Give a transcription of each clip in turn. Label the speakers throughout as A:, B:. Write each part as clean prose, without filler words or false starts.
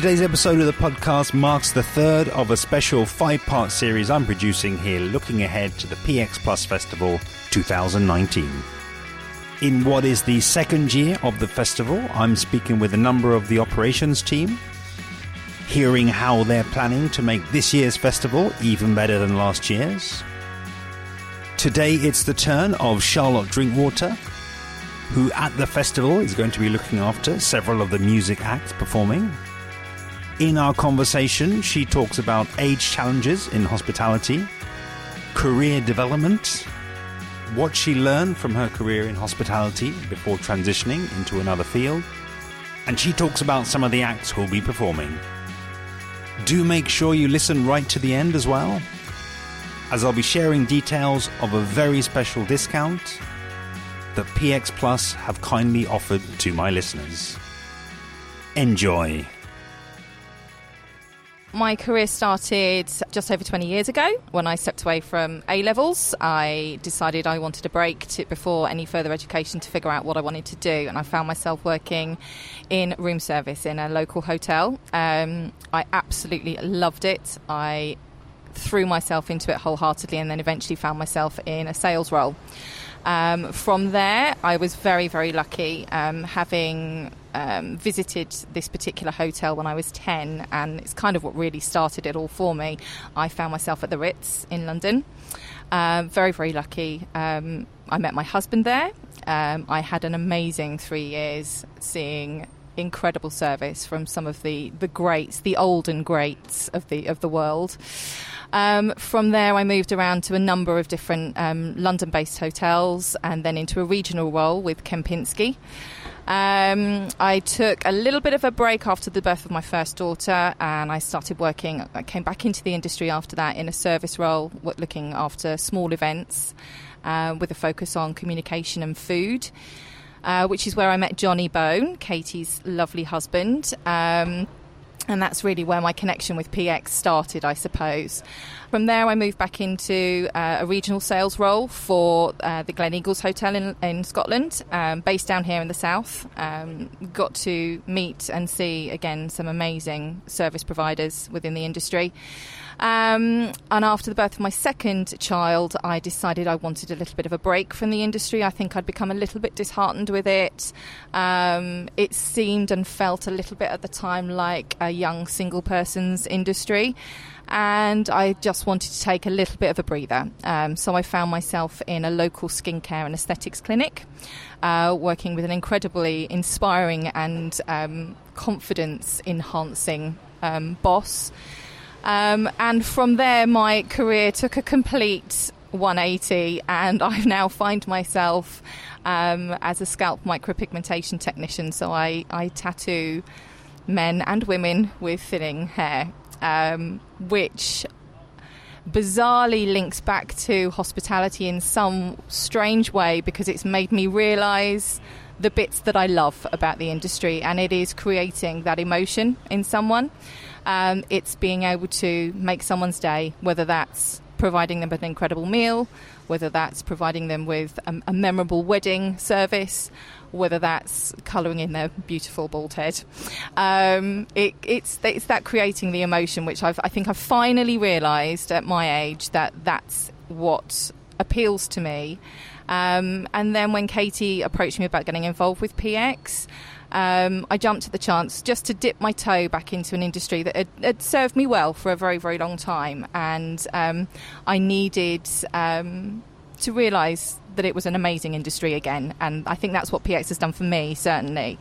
A: Today's episode of the podcast marks the third of a special 5-part series I'm producing here, looking ahead to the PXplus Festival 2019. In what is the second year of the festival, I'm speaking with a number of the operations team, hearing how they're planning to make this year's festival even better than last year's. Today it's the turn of Charlotte Drinkwater, who at the festival is going to be looking after several of the music acts performing. In our conversation, she talks about age challenges in hospitality, career development, what she learned from her career in hospitality before transitioning into another field, and she talks about some of the acts who'll be performing. Do make sure you listen right to the end as well, as I'll be sharing details of a very special discount that PXplus have kindly offered to my listeners. Enjoy.
B: My career started just over 20 years ago. When I stepped away from A-levels, I decided I wanted a break before any further education to figure out what I wanted to do. And I found myself working in room service in a local hotel. I absolutely loved it. I threw myself into it wholeheartedly and then eventually found myself in a sales role. From there, I was very, very lucky, having visited this particular hotel when I was 10, and it's kind of what really started it all for me. I found myself at the Ritz in London. Very, very lucky. I met my husband there. I had an amazing 3 years seeing incredible service from some of the greats, the olden greats of the world. From there, I moved around to a number of different London-based hotels and then into a regional role with Kempinski. I took a little bit of a break after the birth of my first daughter, and I started working. I came back into the industry after that in a service role, looking after small events with a focus on communication and food, which is where I met Johnny Bone, Katie's lovely husband. And that's really where my connection with PX started, I suppose. From there, I moved back into a regional sales role for the Gleneagles Hotel in Scotland, based down here in the south. Got to meet and see, again, some amazing service providers within the industry. And after the birth of my second child, I decided I wanted a little bit of a break from the industry. I think I'd become a little bit disheartened with it. It seemed and felt a little bit at the time like a young single person's industry. And I just wanted to take a little bit of a breather. So I found myself in a local skincare and aesthetics clinic, working with an incredibly inspiring and confidence-enhancing boss. And from there, my career took a complete 180, and I now find myself as a scalp micropigmentation technician. So I tattoo men and women with thinning hair, which bizarrely links back to hospitality in some strange way, because it's made me realise the bits that I love about the industry, and it is creating that emotion in someone. It's being able to make someone's day, whether that's providing them with an incredible meal, whether that's providing them with a memorable wedding service, whether that's colouring in their beautiful bald head. It's that creating the emotion, which I think I've finally realised at my age that's what appeals to me. And then when Katie approached me about getting involved with PX, I jumped at the chance just to dip my toe back into an industry that had served me well for a very, very long time. And I needed to realise that it was an amazing industry again. And I think that's what PX has done for me, certainly.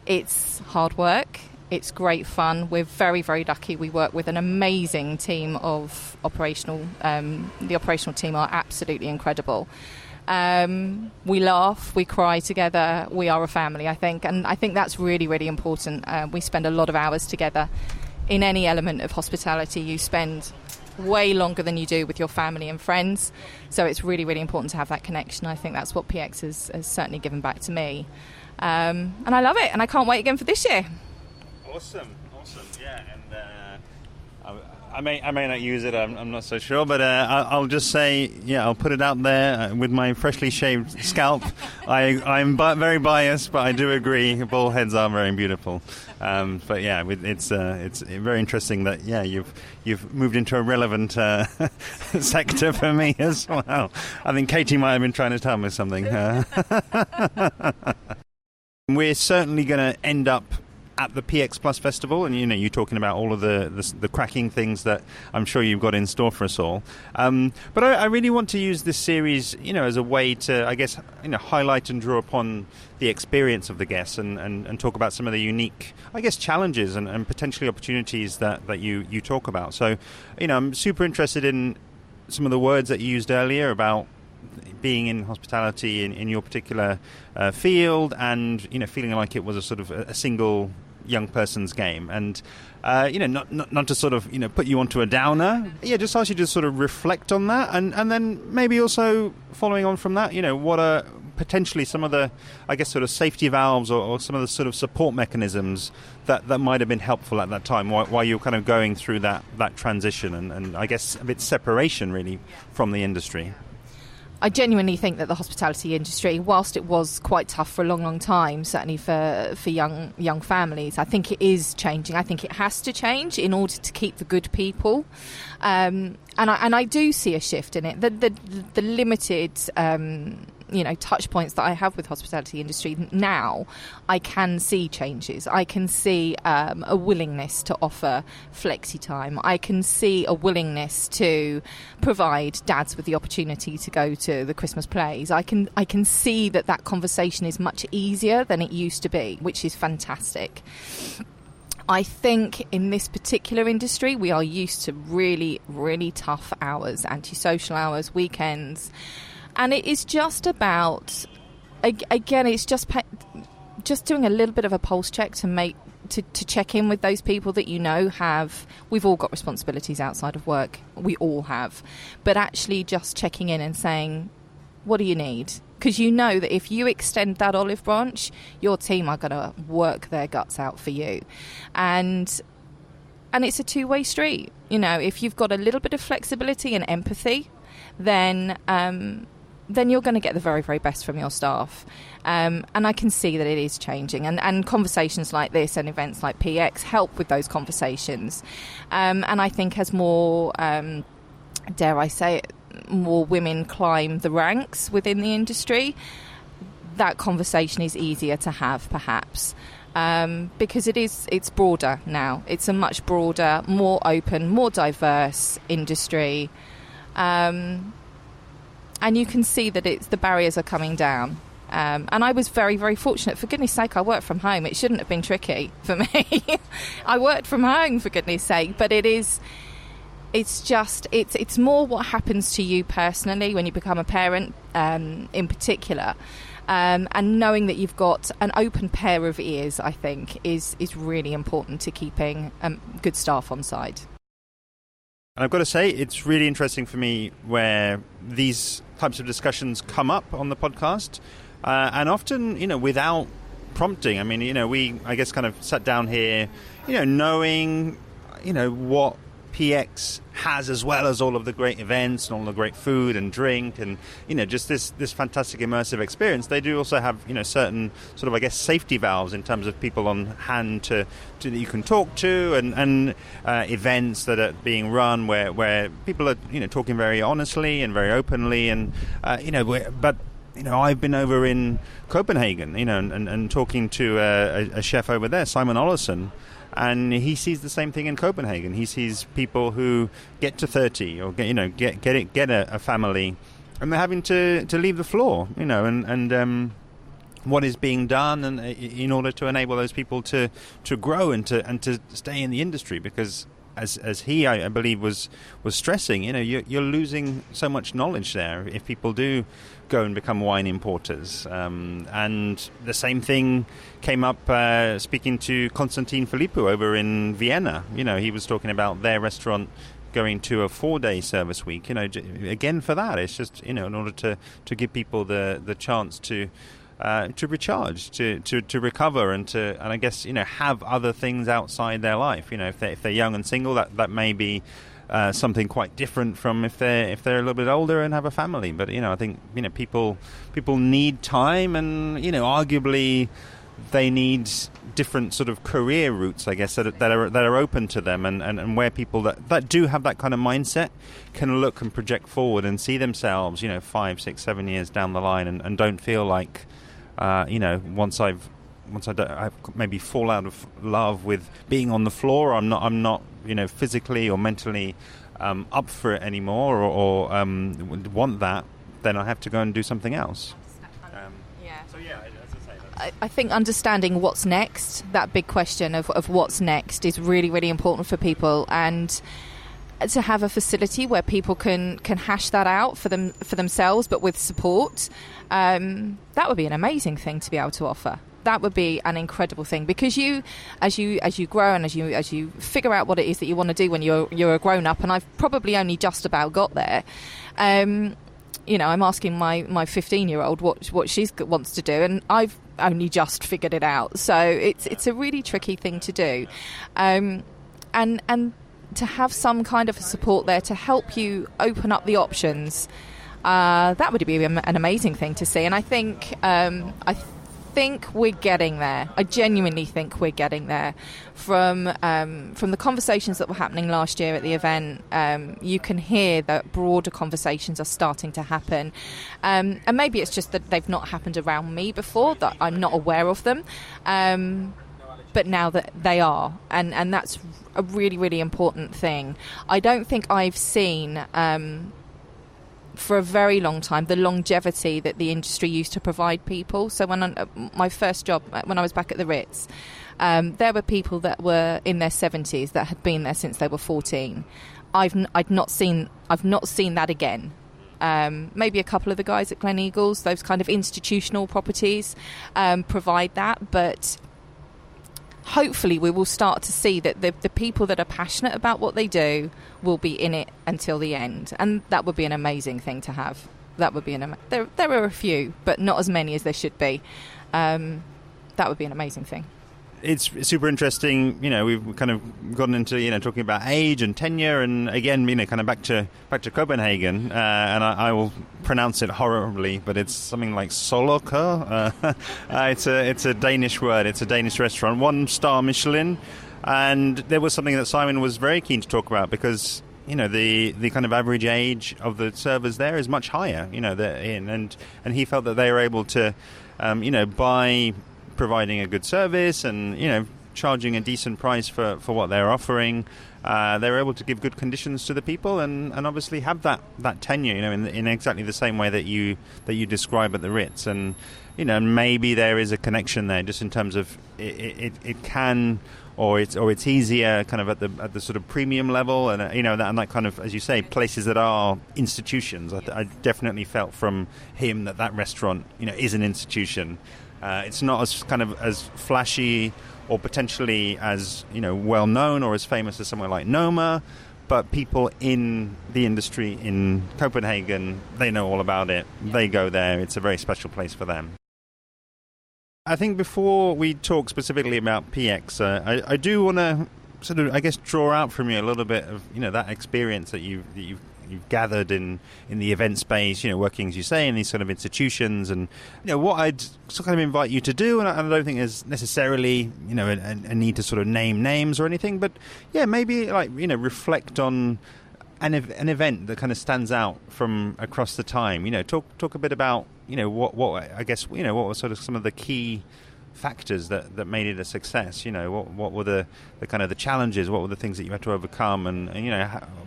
B: It's hard work. It's great fun. We're very, very lucky. We work with an amazing team of operational. The operational team are absolutely incredible. We laugh, we cry together, we are a family, I think, and I think that's really, really important. We spend a lot of hours together. In any element of hospitality, you spend way longer than you do with your family and friends, so it's really, really important to have that connection. I think that's what PX has certainly given back to me, and I love it, and I can't wait again for this year.
A: Awesome, yeah, and I may not use it. I'm not so sure, but I'll just say, I'll put it out there with my freshly shaved scalp. I'm very biased, but I do agree. Bald heads are very beautiful. But yeah, it's very interesting that you've moved into a relevant sector for me as well. I think Katie might have been trying to tell me something. We're certainly going to end up at the PXplus Festival, and you're talking about all of the cracking things that I'm sure you've got in store for us all. But I really want to use this series, as a way to, I guess, highlight and draw upon the experience of the guests and talk about some of the unique, I guess, challenges and potentially opportunities that you talk about. So, I'm super interested in some of the words that you used earlier about being in hospitality in your particular field, and feeling like it was a sort of a single young person's game, and not to sort of put you onto a downer. Just ask you to sort of reflect on that, and then maybe also following on from that, what are potentially some of the, I guess, sort of safety valves or some of the sort of support mechanisms that might have been helpful at that time while you're kind of going through that transition and I guess a bit separation really from the industry.
B: I genuinely think that the hospitality industry, whilst it was quite tough for a long, long time, certainly for young families, I think it is changing. I think it has to change in order to keep the good people. And I do see a shift in it. The limited touch points that I have with hospitality industry now, I can see changes. I can see a willingness to offer flexi time. I can see a willingness to provide dads with the opportunity to go to the Christmas plays. I can see that conversation is much easier than it used to be, which is fantastic. I think in this particular industry, we are used to really, really tough hours, antisocial hours, weekends. And it is just about, again, it's just doing a little bit of a pulse check to check in with those people that we've all got responsibilities outside of work. We all have. But actually just checking in and saying, what do you need? Because that if you extend that olive branch, your team are going to work their guts out for you. And it's a two-way street. If you've got a little bit of flexibility and empathy, then you're going to get the very, very best from your staff. And I can see that it is changing. And conversations like this and events like PX help with those conversations. And I think as more, dare I say it, more women climb the ranks within the industry, that conversation is easier to have, perhaps. Because it's broader now. It's a much broader, more open, more diverse industry. And you can see that the barriers are coming down. And I was very, very fortunate. For goodness sake, I worked from home. It shouldn't have been tricky for me. I worked from home, for goodness sake. But it's more what happens to you personally when you become a parent, in particular. And knowing that you've got an open pair of ears, I think, is really important to keeping good staff on side.
A: And I've got to say, it's really interesting for me where these types of discussions come up on the podcast, and often, without prompting. I mean, we, I guess, kind of sat down here, knowing, what PX has, as well as all of the great events and all the great food and drink and just this fantastic immersive experience. They do also have certain sort of, I guess, safety valves in terms of people on hand to that you can talk to, and events that are being run where people are talking very honestly and very openly, and I've been over in Copenhagen and talking to a chef over there, Simon Ollison. And he sees the same thing in Copenhagen. He sees people who get to 30 or get a family, and they're having to leave the floor, and what is being done and in order to enable those people to grow and to stay in the industry, because as he, I believe, was stressing, you're losing so much knowledge there if people do go and become wine importers. And the same thing came up speaking to Konstantin Filippu over in Vienna. He was talking about their restaurant going to a 4-day service week. Again, for that, it's just in order to give people the chance to to recharge, to recover, and I guess have other things outside their life. If they're young and single, that may be something quite different from if they're a little bit older and have a family. But I think people need time, and arguably they need different sort of career routes, I guess, that are open to them, and where people that do have that kind of mindset can look and project forward and see themselves 5, 6, 7 years down the line, and don't feel like once I maybe fall out of love with being on the floor, I'm not physically or mentally up for it anymore, or want that, then I have to go and do something else.
B: I think understanding what's next, that big question of what's next, is really, really important for people, and to have a facility where people can hash that out for themselves, but with support, that would be an amazing thing to be able to offer. That would be an incredible thing, because as you grow and as you figure out what it is that you want to do when you're a grown up, and I've probably only just about got there. I'm asking my 15-year-old what she wants to do, and I've only just figured it out. So it's a really tricky thing to do, and to have some kind of support there to help you open up the options, that would be an amazing thing to see. And I think we're getting there. I genuinely think we're getting there. From the conversations that were happening last year at the event, you can hear that broader conversations are starting to happen. And maybe it's just that they've not happened around me before, that I'm not aware of them. But now that they are, and that's a really, really important thing. I don't think I've seen for a very long time the longevity that the industry used to provide people. So my first job, when I was back at the Ritz, there were people that were in their 70s that had been there since they were 14. I've not seen that again. Maybe a couple of the guys at Gleneagles, those kind of institutional properties, provide that, but hopefully we will start to see that the people that are passionate about what they do will be in it until the end, and that would be an amazing thing to have. That would be there are a few, but not as many as there should be. That would be an amazing thing.
A: It's super interesting. We've kind of gotten into talking about age and tenure, and again, kind of back to Copenhagen, and I will pronounce it horribly, but it's something like Soloker. It's a Danish word. It's a Danish restaurant, 1-star Michelin, and there was something that Simon was very keen to talk about, because the kind of average age of the servers there is much higher. And he felt that they were able to, by providing a good service and charging a decent price for what they're offering, they were able to give good conditions to the people, and obviously have that tenure in exactly the same way that you describe at the Ritz. And maybe there is a connection there, just in terms of it can, or it's easier kind of at the sort of premium level, and and that kind of, as you say, places that are institutions. I definitely felt from him that restaurant is an institution. It's not as flashy or potentially as well known or as famous as somewhere like Noma, but people in the industry in Copenhagen, they know all about it. They go there. It's a very special place for them. I think before we talk specifically about PX, I do want to sort of, I guess, draw out from you a little bit of that experience that you've gathered in the event space, working, as you say, in these sort of institutions, and what I'd kind of invite you to do, and I don't think there's necessarily a need to sort of name names or anything, but maybe reflect on an event that kind of stands out from across the time. Talk a bit about what I guess what were sort of some of the key factors that made it a success. What were the kind of the challenges, what were the things that you had to overcome, and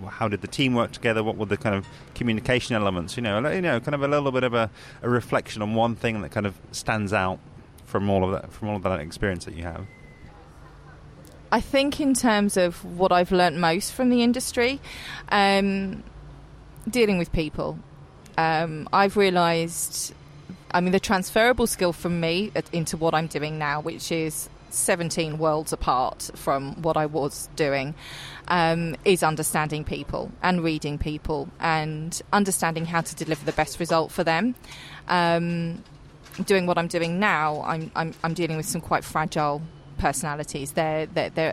A: how did the team work together, what were the kind of communication elements, kind of a little bit of a reflection on one thing that kind of stands out from all of that experience that you have.
B: I think in terms of what I've learnt most from the industry, dealing with people, I've realised, the transferable skill from me into what I'm doing now, which is 17 worlds apart from what I was doing, is understanding people and reading people and understanding how to deliver the best result for them. doing what I'm doing now, I'm dealing with some quite fragile personalities. They're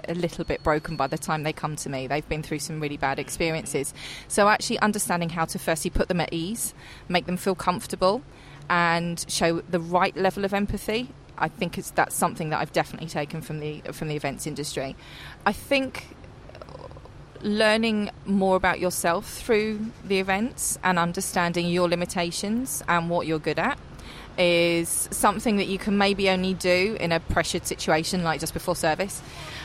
B: a little bit broken by the time they come to me. They've been through some really bad experiences. So actually understanding how to firstly put them at ease, make them feel comfortable, and show the right level of empathy. I think that's something that I've definitely taken from the events industry. I think learning more about yourself through the events and understanding your limitations and what you're good at is something that you can maybe only do in a pressured situation like just before service.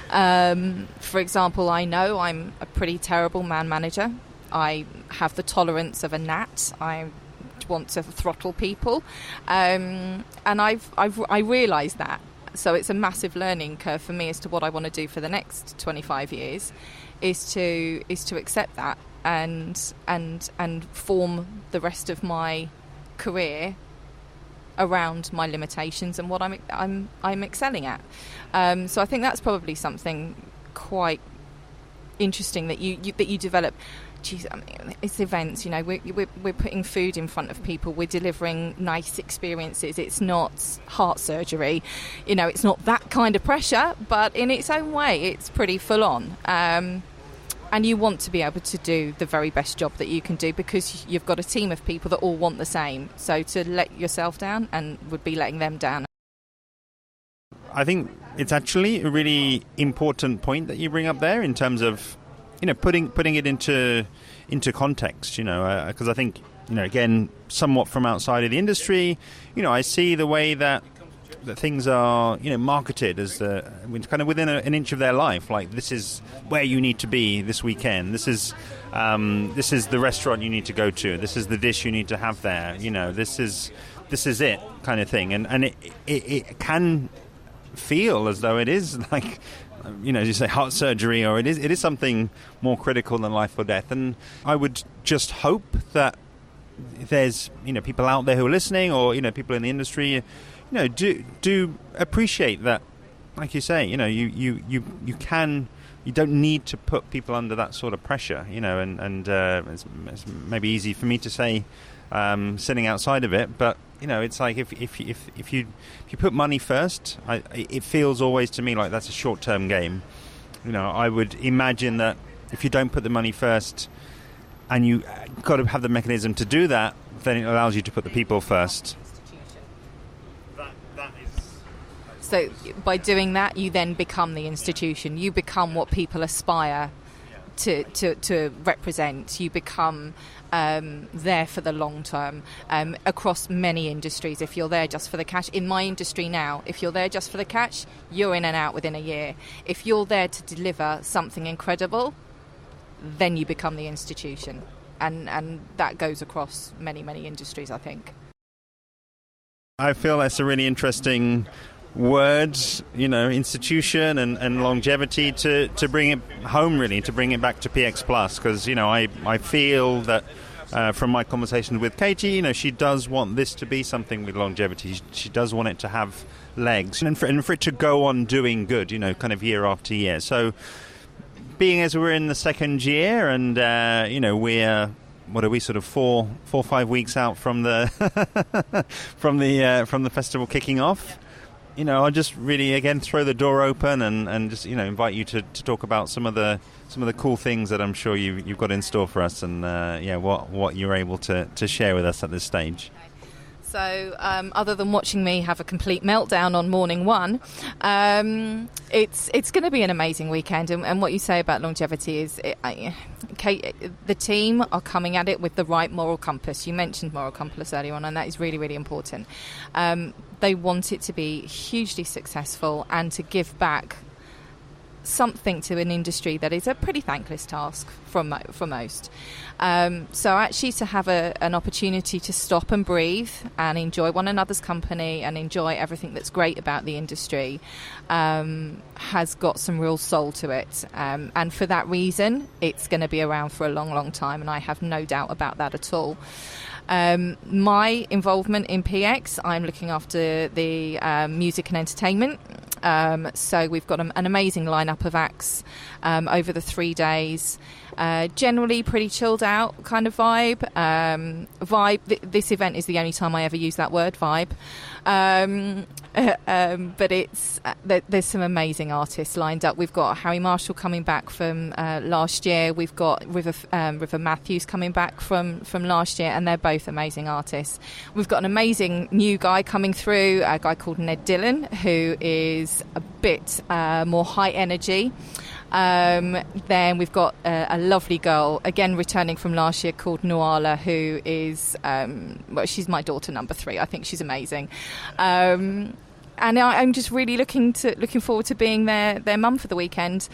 B: For example, I know I'm a pretty terrible man manager. I have the tolerance of a gnat. I want to throttle people, and I realise that. So it's a massive learning curve for me as to what I want to do for the next 25 years, is to accept that and form the rest of my career around my limitations and what I'm excelling at. So I think that's probably something quite interesting that you develop. Geez, I mean, it's events. We're putting food in front of people. We're delivering nice experiences. It's not heart surgery. It's not that kind of pressure, but in its own way, it's pretty full on. And you want to be able to do the very best job that you can do because you've got a team of people that all want the same. So to let yourself down and would be letting them down.
A: I think it's actually a really important point that you bring up there in terms of, putting it into context, because I think, again, somewhat from outside of the industry, I see the way that things are, marketed as kind of within an inch of their life. Like, this is where you need to be this weekend. This is the restaurant you need to go to. This is the dish you need to have there. This is it, kind of thing. And it can feel as though it is like, as you say, heart surgery, or it is something more critical than life or death. And I would just hope that there's people out there who are listening, or people in the industry, do appreciate that. Like you say, you don't need to put people under that sort of pressure, and it's maybe easy for me to say, sitting outside of it, but it's like if you put money first, it feels always to me like that's a short-term game. I would imagine that if you don't put the money first, and you got to have the mechanism to do that, then it allows you to put the people first.
B: So by doing that, you then become the institution. You become what people aspire to represent. You become there for the long term, across many industries. If you're there just for the cash, in my industry now, if you're there just for the cash, you're in and out within a year. If you're there to deliver something incredible, then you become the institution. And that goes across many, many industries, I think.
A: I feel that's a really interesting words, institution and longevity to bring it home, really, to bring it back to PXplus, because I feel that from my conversation with Katie, she does want this to be something with longevity. She does want it to have legs and for it to go on doing good, kind of year after year. So being as we're in the second year and we're what are we, sort of 4 or 5 weeks out from the from the festival kicking off, I'll just really, again, throw the door open and just, invite you to talk about some of the cool things that I'm sure you've got in store for us, and what you're able to share with us at this stage.
B: So other than watching me have a complete meltdown on morning one, it's going to be an amazing weekend. And what you say about longevity is the team are coming at it with the right moral compass. You mentioned moral compass earlier on, and that is really, really important. They want it to be hugely successful and to give back something to an industry that is a pretty thankless task for most. So actually to have an opportunity to stop and breathe and enjoy one another's company and enjoy everything that's great about the industry has got some real soul to it. And for that reason, it's going to be around for a long, long time, and I have no doubt about that at all. My involvement in PX, I'm looking after the music and entertainment. So we've got an amazing lineup of acts over the 3 days. Generally pretty chilled out kind of vibe. This event is the only time I ever use that word, vibe. But it's there's some amazing artists lined up. We've got Harry Marshall coming back from last year. We've got River Matthews coming back from last year, and they're both amazing artists. We've got an amazing new guy coming through, a guy called Ned Dillon, who is a bit more high energy. Then we've got a lovely girl, again returning from last year, called Noala, who is, she's my daughter number 3. I think she's amazing. And I'm just really looking forward to being their mum for the weekend.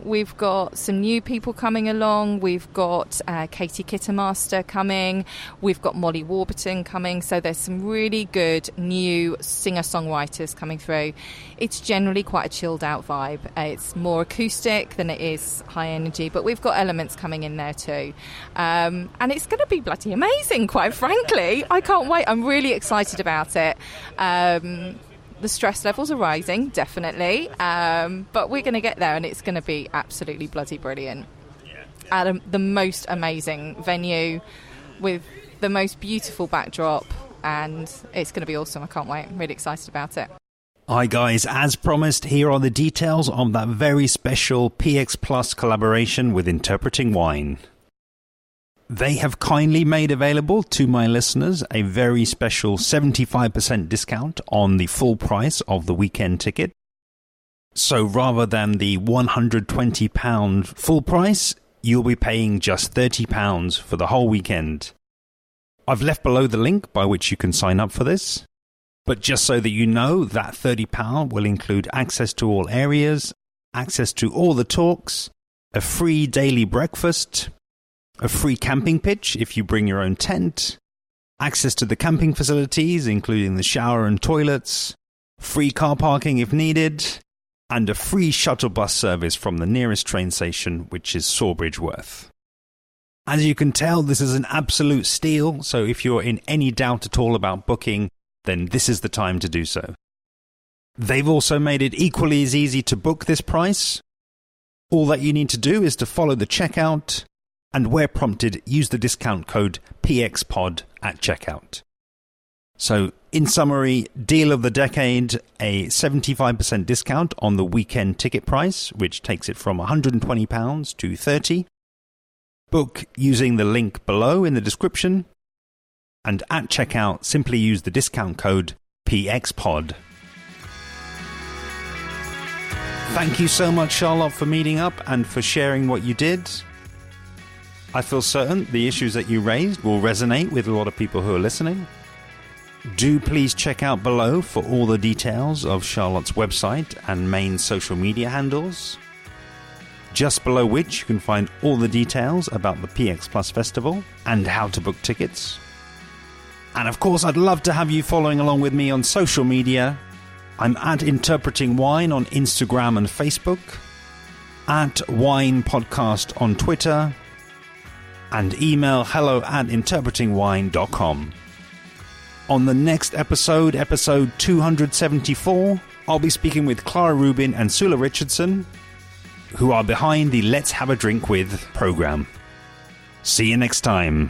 B: We've got some new people coming along. We've got Katie Kittermaster coming. We've got Molly Warburton coming. So there's some really good new singer-songwriters coming through. It's generally quite a chilled out vibe. It's more acoustic than it is high energy, but we've got elements coming in there too. And it's going to be bloody amazing, quite frankly. I can't wait. I'm really excited about it. The stress levels are rising, definitely, but we're going to get there, and it's going to be absolutely bloody brilliant. At the most amazing venue with the most beautiful backdrop, and it's going to be awesome. I can't wait. I'm really excited about it.
A: Hi guys, as promised, here are the details on that very special PXplus collaboration with Interpreting Wine. They have kindly made available to my listeners a very special 75% discount on the full price of the weekend ticket. So rather than the £120 full price, you'll be paying just £30 for the whole weekend. I've left below the link by which you can sign up for this. But just so that you know, that £30 will include access to all areas, access to all the talks, a free daily breakfast, a free camping pitch if you bring your own tent, access to the camping facilities, including the shower and toilets, free car parking if needed, and a free shuttle bus service from the nearest train station, which is Sawbridge Worth. As you can tell, this is an absolute steal, so if you're in any doubt at all about booking, then this is the time to do so. They've also made it equally as easy to book this price. All that you need to do is to follow the checkout, and where prompted, use the discount code PXPOD at checkout. So, in summary, deal of the decade, a 75% discount on the weekend ticket price, which takes it from £120 to £30. Book using the link below in the description. And at checkout, simply use the discount code PXPOD. Thank you so much, Charlotte, for meeting up and for sharing what you did. I feel certain the issues that you raised will resonate with a lot of people who are listening. Do please check out below for all the details of Charlotte's website and main social media handles, just below which you can find all the details about the PXplus Festival and how to book tickets. And of course, I'd love to have you following along with me on social media. I'm at Interpreting Wine on Instagram and Facebook, at Wine Podcast on Twitter, and email hello@interpretingwine.com. On the next episode, episode 274, I'll be speaking with Clara Rubin and Sula Richardson, who are behind the Let's Have a Drink With program. See you next time.